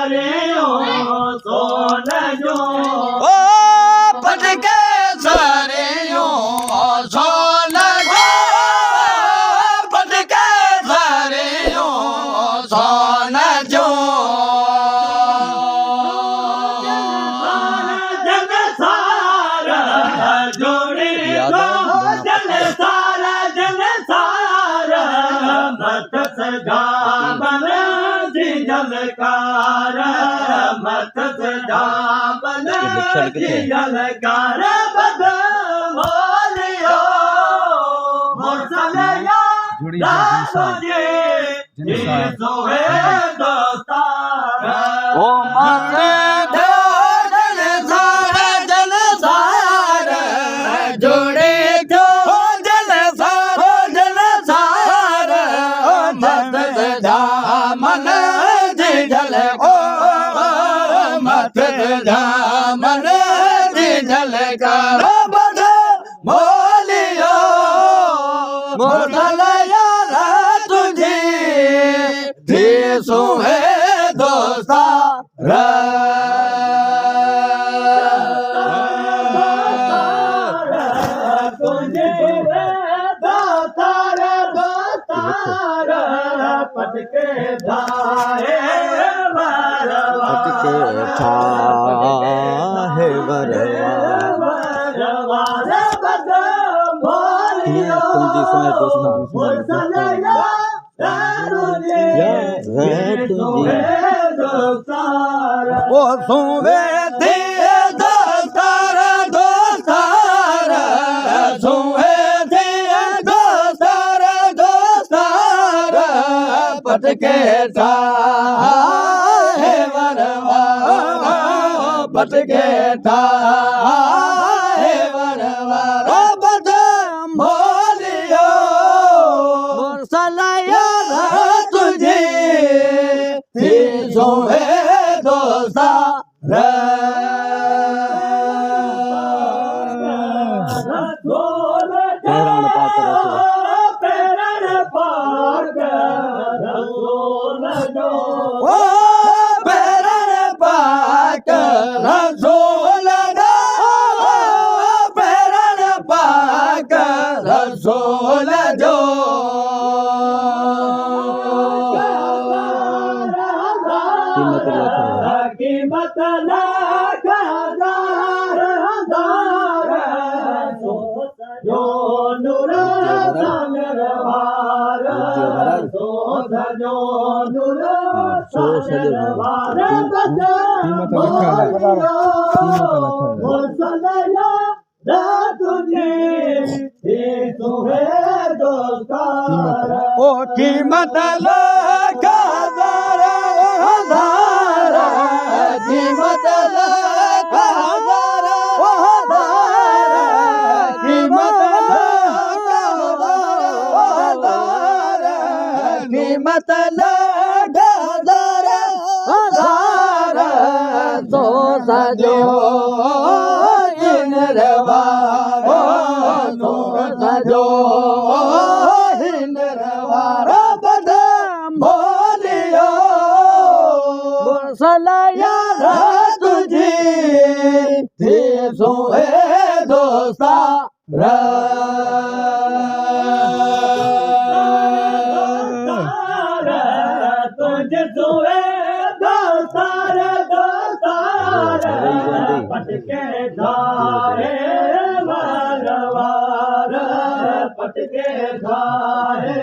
सारे सोन जो ओ पटके सारे सोन जो पटके सारे सोन जो जन सारा जोड़े दो जन सारा मत सजा बन जी जलकार मत सजा बन जी जलकार बद बोलियो मोसलया जी सोहे दोस्तारा ओ मरे दो जन सारा जोड़े जो जन सारा मत सजा मन जी जल ओ मत सजा मन जी जलकार बद बोलियो मोसलया तुझे सोहे दोस्तारा तुझे दोस्तारा पटके धाए पटके ठाहे वरवारे बद बोलियो मोसलया ओ सोवे दे दोस्तारा दोस्तारा सोवे दे दोस्तारा पटके ठाहे वरवा पटके ठाहे वरवा बद बोलियो मोसलया तुझे सोहे दोस्तारा पैरण पाक रसूल जो ओ पैरण पाक रसूल जो पैरण पाक रसूल जो कीमत लाख हजार जो नूर संगरवार सोध जो नूर संगरवार बद मोसलया तुझे सोहे दोस्तारा ओ कीमत लाख हजार कीमत लाख हजार कीमत कीमत लाख हजार तो सजो इन रवारो तो सजो इन रवारो बद बोलियो मोसलया तुझे सोहे दोस्तारा तुझे सोहे दोस्तारा पटके धारे वरवार पटके धारे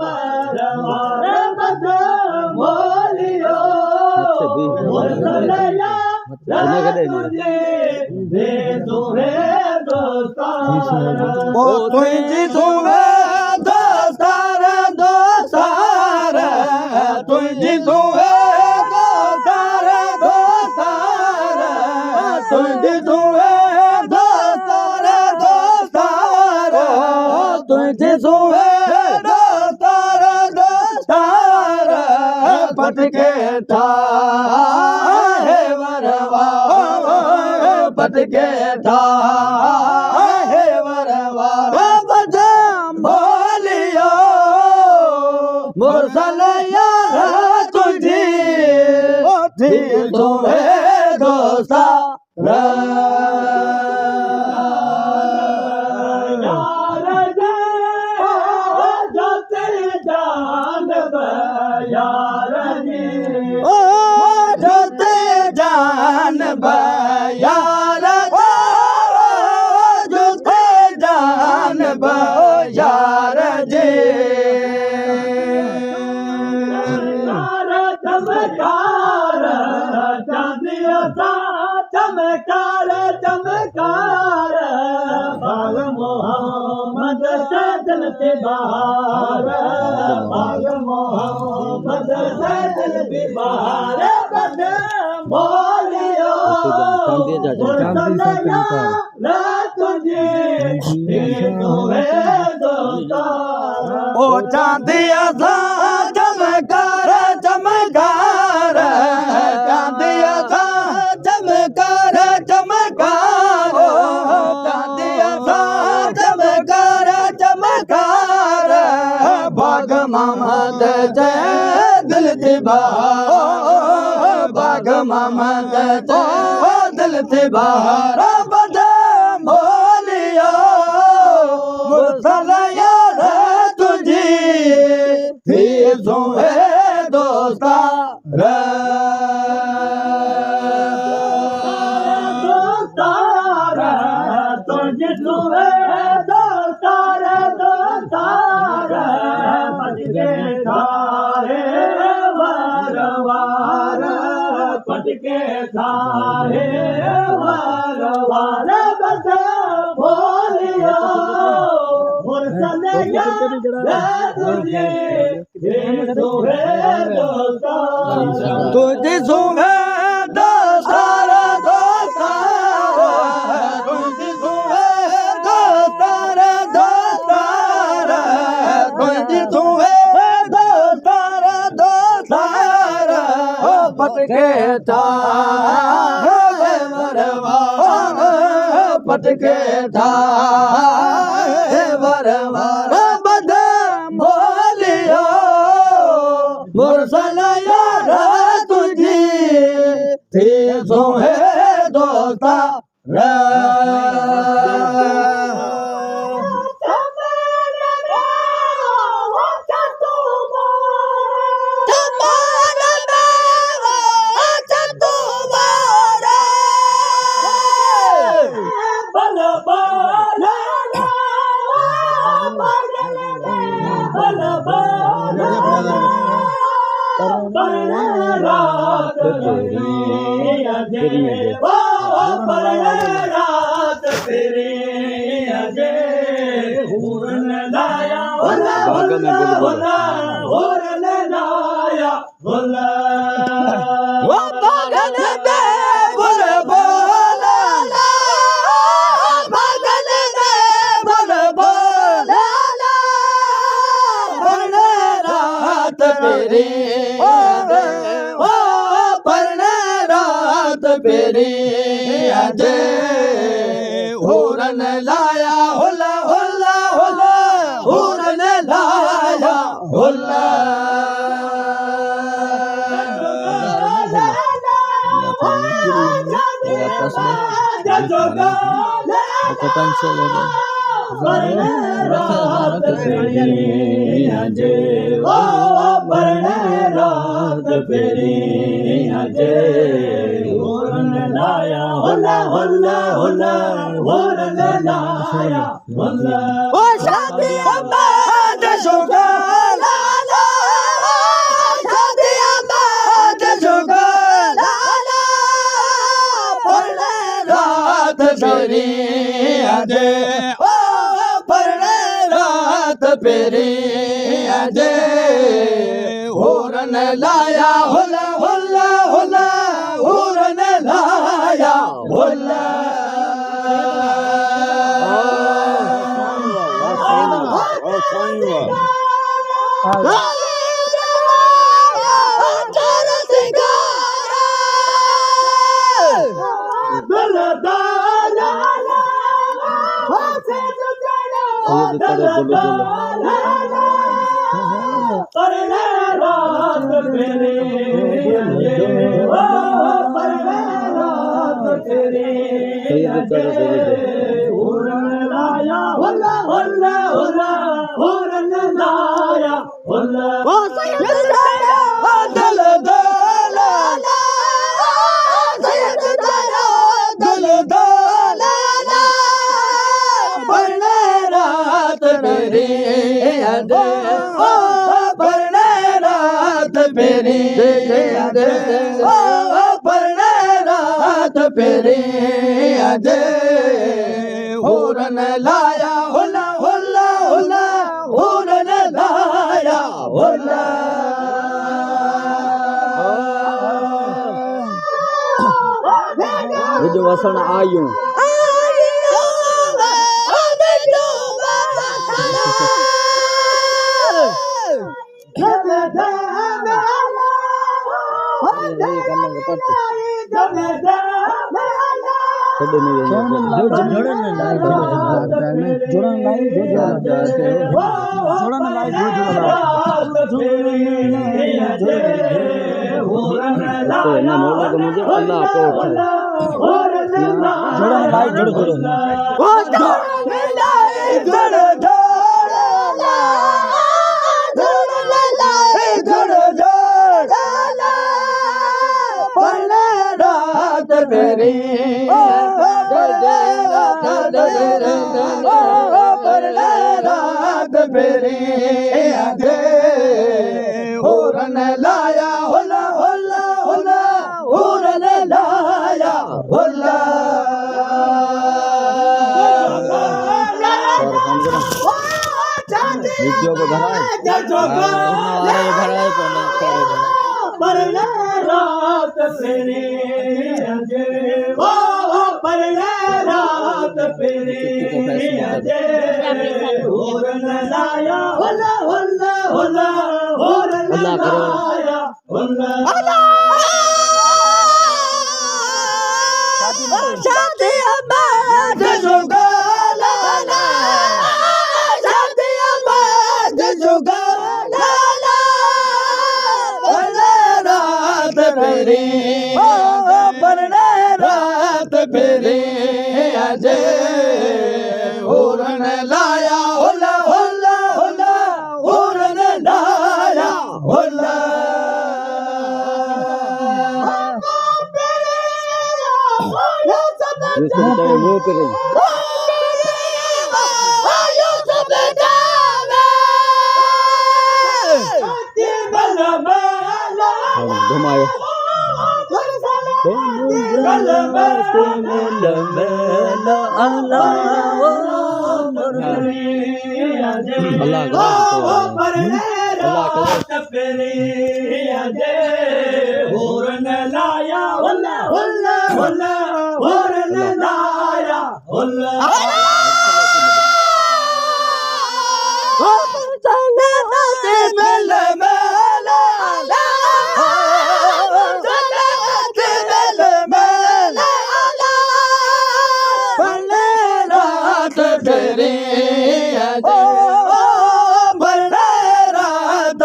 वरवार बद बोलियो मोसलया तुझे सोहे दोस्तारा ओ तुझे सोहे दोस्तारा तुझे सोहे दोस्तारा तुझे सोहे दोस्तारा तुझे सोहे दोस्तारा पटके ठाहे वरवा पटके ठाहे वरवा बद बोलियो मोसलया तुझे थी सोहे दोस्ता यार जे जो तेरी जान यार जी ओ जोते जान यार जोते जान यार जी चमकार चांदिया सा चमकार चमकार बाग मोहम्मद से दिल के बहार बाग मोहम्मद से दिल की बहार बद बोलियो ना तुझे ओ चांदिया सा चमकार चमकार चांदिया सा चमकार चमकार चांदिया सा चमकार चमकार बाग मोहम्मद से दिल की बहार बाग मोहम्मद से दिल की बहार बद बोलियो मुसलया तुझी थी सोहे दोस्ता तुझे सुवे दोस्तार दोस्तार पट के थारे वार वार पट के थारे वार वार बस बोलियो मुरसलिया तुझे सुवे दोस्तार तुझे सुवे दोस्तार दोस्तार तुझे सुवे दोस्तार दोस्तार तुझे सुवे दोस्तार दोस्तार पटके थारे मरवा पटके थारे मरवा बद बोलियो मुरसल यार तुझी थी सोहे दोस्ता रात तेरी अजे हुरन लाया होला होला होला हुरन लाया होला वो पागल दे बोल बोला ला पागल दे बोल बोला ला पढ़ रात तेरी ओ पढ़ रात तेरी अजे हुरन लाया होला होला होला हुरन लाया होला रात फेरी अजे ओ रात फेरी अजे हुरन लाया होला होला होला हुरन लाया होला ओ शादी अब्बाद शुगा ला ला शादी अब्बाद शुगा ला ला पढ़ रात फेरी अजे ओ पढ़ रात फेरी अजे हुरन लाया होला होला होला हुरन लाया होला रात मेरे फेरी हुरन लाया हुल्ला हुल्ला हुल्ला हुरन लाया हुल्ला ओ सैयद दया दल दलाला सैयद दया दल दलाला पढ़ने रात मेरी अदे ओ पढ़ने रात मेरी अदे ओ पढ़ने रात मेरी अदे हुरन लाया हुल्ला हुल्ला हुल्ला हुरन लाया हुल्ला ये जो वसन आयु मुझे अल्लाह को हुरन लाया हुल्ला हुल्ला हुल्ला हुरन लाया हुल्ला वीडियो को पढ़ने रात फेरी अजे ओ पढ़ने रात फेरी अजे हुरन लाया हुल्ला हुल्ला हुल्ला हुरन लाया हुल्ला शादी आबाद जुगाला शादी आबाद जुगाला पढ़ने रात मेरी पढ़ने रात मेरी अजे हुरन लाया हुल्ला हुल्ला हुल्ला हुरन लाया हुल्ला मुंह पे रही घुमायो हुरन लाया हुल्ला हुल्ला हुल्ला हुरन लाया हुल्ला रात